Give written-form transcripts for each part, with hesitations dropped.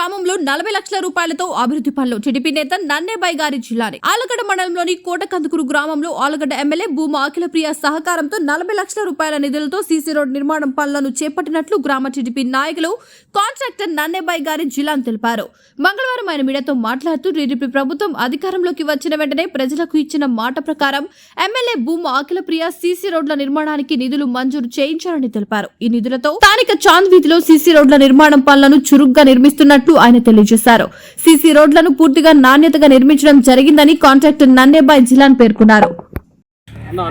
గ్రామంలో 40 లక్షల రూపాయలతో అభివృద్ధి పనులు. టీడీపీ నేత నన్నేబాయ్ గారి జిల్లాని ఆలగడ్డ మండలంలోని కోటకందుకూరు గ్రామంలో ఆలగడ్డ ఎమ్మెల్యే భూమా అఖిలప్రియ సహకారంతో 40 లక్షల రూపాయల నిధులతో సీసీ రోడ్ నిర్మాణం పనులను చేపట్టినట్లు గ్రామ టీడీపీ నాయకులు కాంట్రాక్టర్ నన్నేబాయ్ గారి జిల్లాని తెలిపారు. మంగళవారం ఆయన మీడియాతో మాట్లాడుతూ టీడీపీ ప్రభుత్వం అధికారంలోకి వచ్చిన వెంటనే ప్రజలకు ఇచ్చిన మాట ప్రకారం ఎమ్మెల్యే భూమా అఖిలప్రియ సీసీ రోడ్ల నిర్మాణానికి నిధులు మంజూరు చేయించారని తెలిపారు. ఈ నిధులతో స్థానిక చాంద్ వీధిలో సీసీ రోడ్ల నిర్మాణం పనులను చురుగ్గా నిర్మిస్తున్నట్లు ఆయన తెలియజేశారు. సీసీ రోడ్లను పూర్తిగా నాణ్యతగా నిర్మించడం జరిగిందని కాంట్రాక్టర్ నన్నేబాయ్ జిల్లాన్ పేర్కొన్నారు.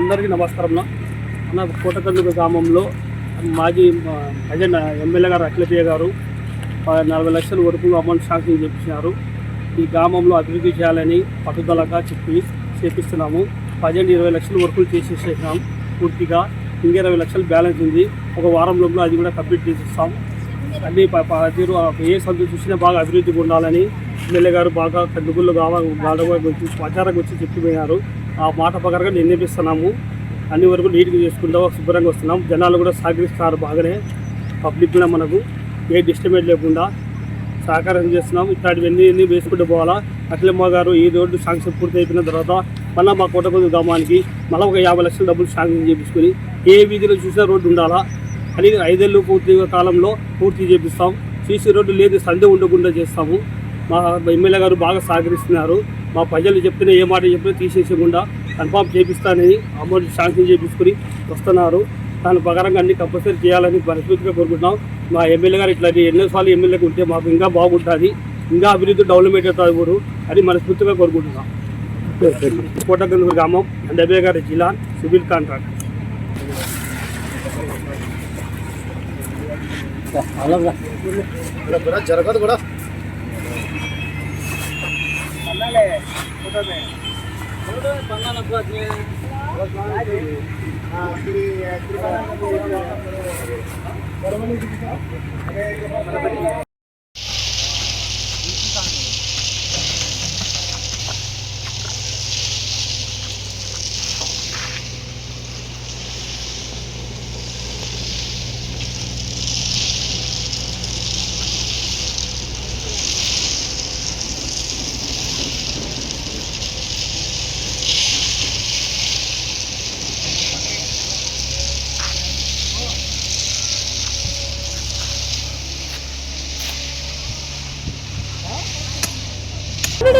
అందరికీ నమస్కారం. కోటకందుకు గ్రామంలో మాజీ ప్రజెంట్ ఎమ్మెల్యే గారు అఖిలప్రియ గారు 40 లక్షల వరకు అమౌంట్ శాంక్షన్ చేపించినారు. ఈ గ్రామంలో అభివృద్ధి చేయాలని పట్టుదలగా చేపిస్తున్నాము. 20 లక్షల వరకు చేసేసాం. పూర్తిగా ఇంకా 20 లక్షలు బ్యాలెన్స్ ఉంది. ఒక వారం లోపల అది కూడా కంప్లీట్ చేసిస్తాం. అన్ని ఏ సందు చూసినా బాగా అభివృద్ధిగా ఉండాలని ఎమ్మెల్యే గారు బాగా కందుకూరులో ప్రచారంగా వచ్చి చెప్పిపోయినారు. ఆ మాట ప్రకారంగా నిర్ణయిస్తున్నాము. అన్ని వరకు నీట్గా చేసుకుంటాం, శుభ్రంగా వస్తున్నాం. జనాలు కూడా సహకరిస్తారు బాగానే. పబ్లిక్లో మనకు ఏ డిస్టర్బెన్స్ లేకుండా సహకారం చేస్తున్నాం. ఇట్లాంటివన్నీ వేసుకుంటూ పోవాలా. అఖిలమ్మ గారు ఈ రోడ్డు శాంక్షన్ పూర్తి అయిపోయిన తర్వాత మళ్ళీ మా కోటకందుకు గ్రామానికి మళ్ళీ ఒక 50 లక్షల డబ్బులు శాంక్షన్ చేయించుకొని ఏ వీధిలో చూసినా రోడ్డు ఉండాలా అని 5 ఏళ్ళు పూర్తి కాలంలో పూర్తి చేపిస్తాం. సీసీ రోడ్డు లేదు సందే ఉండకుండా చేస్తాము. మా ఎమ్మెల్యే గారు బాగా సహకరిస్తున్నారు. మా ప్రజలు చెప్తేనే ఏ మాట చెప్పినా తీసేయకుండా కన్ఫామ్ చేపిస్తానని అమౌంట్ శాంక్షన్ చేయించుకొని వస్తున్నారు. దాని ప్రకారంగా అన్ని కంపల్సరీ చేయాలని మనస్ఫూర్తిగా కోరుకుంటున్నాం. మా ఎమ్మెల్యే గారు ఇట్లా ఎన్నోసార్లు ఎమ్మెల్యేకి ఉంటే మాకు ఇంకా బాగుంటుంది, ఇంకా అభివృద్ధి డెవలప్మెంట్ అవుతుంది ఊరు అని మనస్ఫూర్తిగా కోరుకుంటున్నాం. కోటకందుకూరు గ్రామం నన్నేబాయ్ గారి జిల్లా సివిల్ కాంట్రాక్ట్. జరగదు కూడా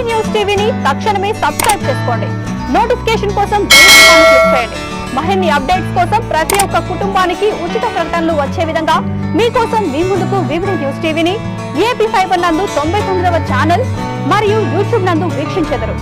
న్యూస్ టీవీని తక్షణమే సబ్స్క్రైబ్ చేసుకోండి. నోటిఫికేషన్ కోసం బెల్ ఐకాన్ క్లిక్ చేయండి. మరిన్ని అప్డేట్స్ కోసం ప్రతి ఒక్క కుటుంబానికి ఉచిత ప్రకటనలు వచ్చే విధంగా మీకోసం మీ ముందుకు వివిధ న్యూస్ టీవీని ఏపీ ఫైబర్ నందు 99వ ఛానల్ మరియు యూట్యూబ్ నందు వీక్షించెదరు.